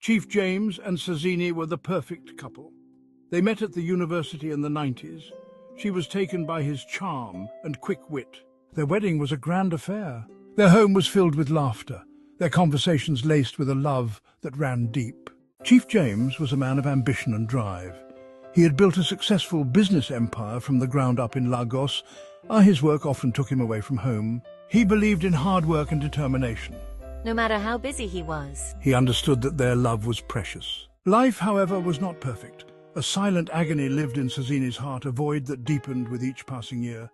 Chief James and Sazini were the perfect couple. They met at the university in the 90s. She was taken by his charm and quick wit. Their wedding was a grand affair. Their home was filled with laughter, their conversations laced with a love that ran deep. Chief James was a man of ambition and drive. He had built a successful business empire from the ground up in Lagos. His work often took him away from home. He believed in hard work and determination. No matter how busy he was. He understood that their love was precious. Life, however, was not perfect. A silent agony lived in Sazini's heart, a void that deepened with each passing year.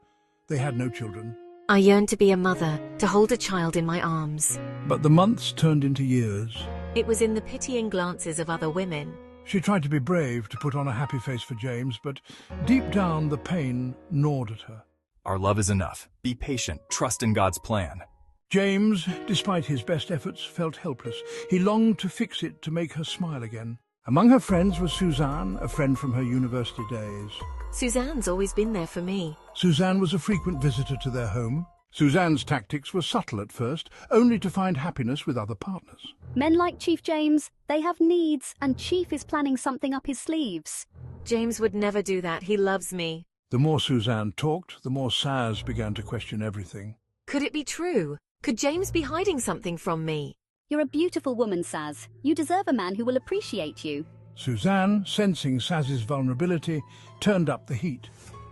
They had no children. I yearned to be a mother, to hold a child in my arms. But the months turned into years. It was in the pitying glances of other women. She tried to be brave, to put on a happy face for James, but deep down the pain gnawed at her. Our love is enough. Be patient. Trust in God's plan. James, despite his best efforts, felt helpless. He longed to fix it, to make her smile again. Among her friends was Suzanne, a friend from her university days. Suzanne's always been there for me. Suzanne was a frequent visitor to their home. Suzanne's tactics were subtle at first, only to find happiness with other partners. Men like Chief James, they have needs, and Chief is planning something up his sleeves. James would never do that. He loves me. The more Suzanne talked, the more Saz began to question everything. Could it be true? Could James be hiding something from me? You're a beautiful woman, Saz. You deserve a man who will appreciate you. Suzanne, sensing Saz's vulnerability, turned up the heat.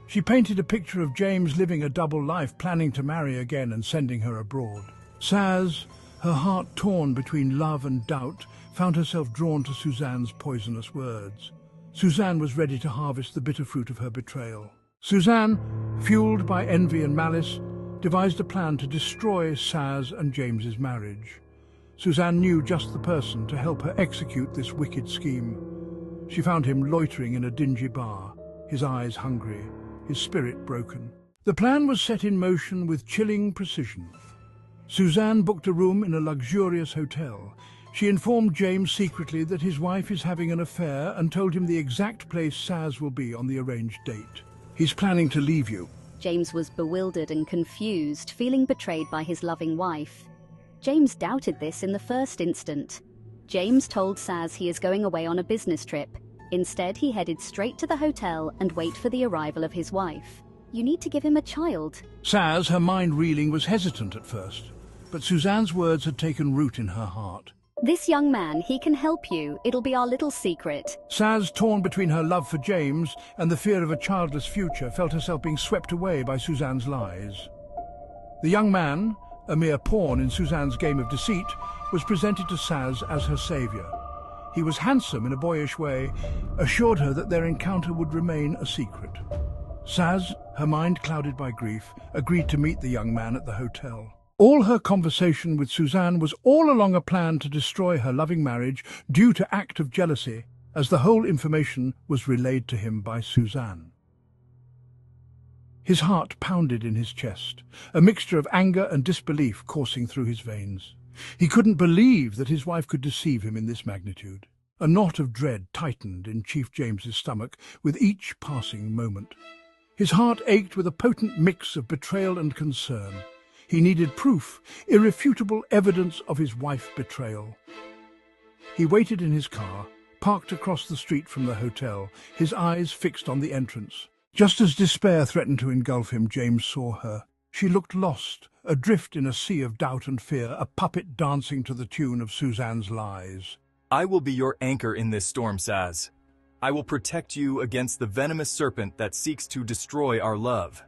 She painted a picture of James living a double life, planning to marry again and sending her abroad. Saz, her heart torn between love and doubt, found herself drawn to Suzanne's poisonous words. Suzanne was ready to harvest the bitter fruit of her betrayal. Suzanne, fueled by envy and malice, devised a plan to destroy Saz and James's marriage. Suzanne knew just the person to help her execute this wicked scheme. She found him loitering in a dingy bar, his eyes hungry, his spirit broken. The plan was set in motion with chilling precision. Suzanne booked a room in a luxurious hotel. She informed James secretly that his wife is having an affair and told him the exact place Saz will be on the arranged date. He's planning to leave you. James was bewildered and confused, feeling betrayed by his loving wife. James doubted this in the first instant. James told Saz he is going away on a business trip. Instead, he headed straight to the hotel and wait for the arrival of his wife. You need to give him a child. Saz, her mind reeling, was hesitant at first, but Suzanne's words had taken root in her heart. This young man, he can help you. It'll be our little secret. Saz, torn between her love for James and the fear of a childless future, felt herself being swept away by Suzanne's lies. The young man, a mere pawn in Suzanne's game of deceit, was presented to Saz as her savior. He was handsome in a boyish way, assured her that their encounter would remain a secret. Saz, her mind clouded by grief, agreed to meet the young man at the hotel. All her conversation with Suzanne was all along a plan to destroy her loving marriage due to act of jealousy, as the whole information was relayed to him by Suzanne. His heart pounded in his chest, a mixture of anger and disbelief coursing through his veins. He couldn't believe that his wife could deceive him in this magnitude. A knot of dread tightened in Chief James's stomach with each passing moment. His heart ached with a potent mix of betrayal and concern. He needed proof, irrefutable evidence of his wife's betrayal. He waited in his car, parked across the street from the hotel, his eyes fixed on the entrance. Just as despair threatened to engulf him, James saw her. She looked lost, adrift in a sea of doubt and fear, a puppet dancing to the tune of Suzanne's lies. I will be your anchor in this storm, Saz. I will protect you against the venomous serpent that seeks to destroy our love.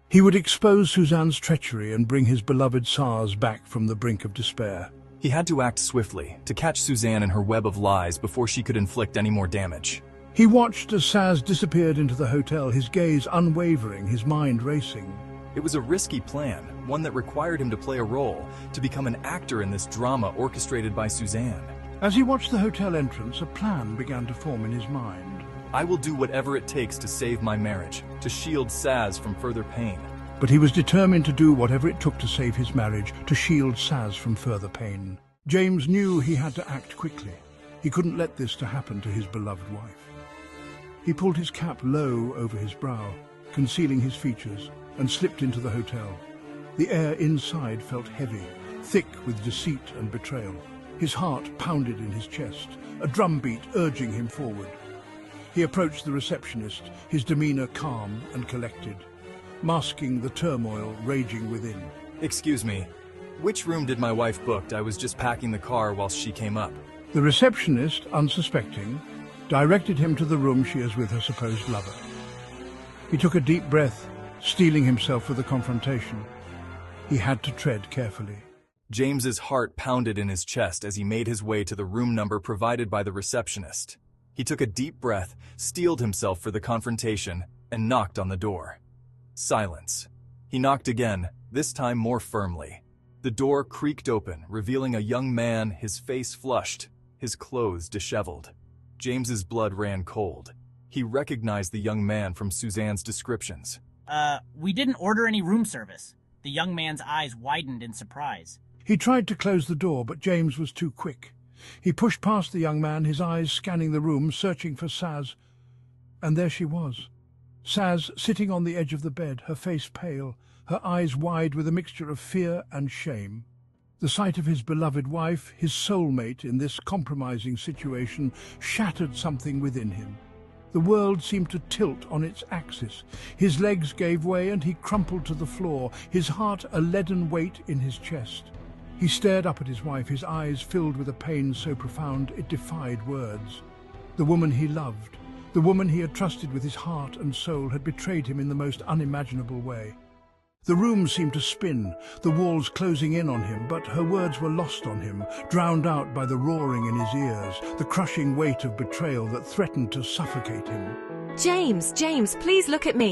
He would expose Suzanne's treachery and bring his beloved Saz back from the brink of despair. He had to act swiftly, to catch Suzanne in her web of lies before she could inflict any more damage. He watched as Saz disappeared into the hotel, his gaze unwavering, his mind racing. It was a risky plan, one that required him to play a role, to become an actor in this drama orchestrated by Suzanne. As he watched the hotel entrance, a plan began to form in his mind. I will do whatever it takes to save my marriage, to shield Saz from further pain. But he was determined to do whatever it took to save his marriage, to shield Saz from further pain. James knew he had to act quickly. He couldn't let this to happen to his beloved wife. He pulled his cap low over his brow, concealing his features, and slipped into the hotel. The air inside felt heavy, thick with deceit and betrayal. His heart pounded in his chest, a drumbeat urging him forward. He approached the receptionist, his demeanor calm and collected, masking the turmoil raging within. Excuse me, which room did my wife book? I was just packing the car whilst she came up. The receptionist, unsuspecting, directed him to the room she is with her supposed lover. He took a deep breath, steeling himself for the confrontation. He had to tread carefully. James's heart pounded in his chest as he made his way to the room number provided by the receptionist. He took a deep breath, steeled himself for the confrontation, and knocked on the door. Silence. He knocked again, this time more firmly. The door creaked open, revealing a young man, his face flushed, his clothes disheveled. James's blood ran cold. He recognized the young man from Suzanne's descriptions. We didn't order any room service. The young man's eyes widened in surprise. He tried to close the door, but James was too quick. He pushed past the young man, his eyes scanning the room, searching for Saz. And there she was. Saz, sitting on the edge of the bed, her face pale, her eyes wide with a mixture of fear and shame. The sight of his beloved wife, his soulmate in this compromising situation, shattered something within him. The world seemed to tilt on its axis. His legs gave way and he crumpled to the floor, his heart a leaden weight in his chest. He stared up at his wife, his eyes filled with a pain so profound it defied words. The woman he loved, the woman he had trusted with his heart and soul, had betrayed him in the most unimaginable way. The room seemed to spin, the walls closing in on him, but her words were lost on him, drowned out by the roaring in his ears, the crushing weight of betrayal that threatened to suffocate him. James, please look at me.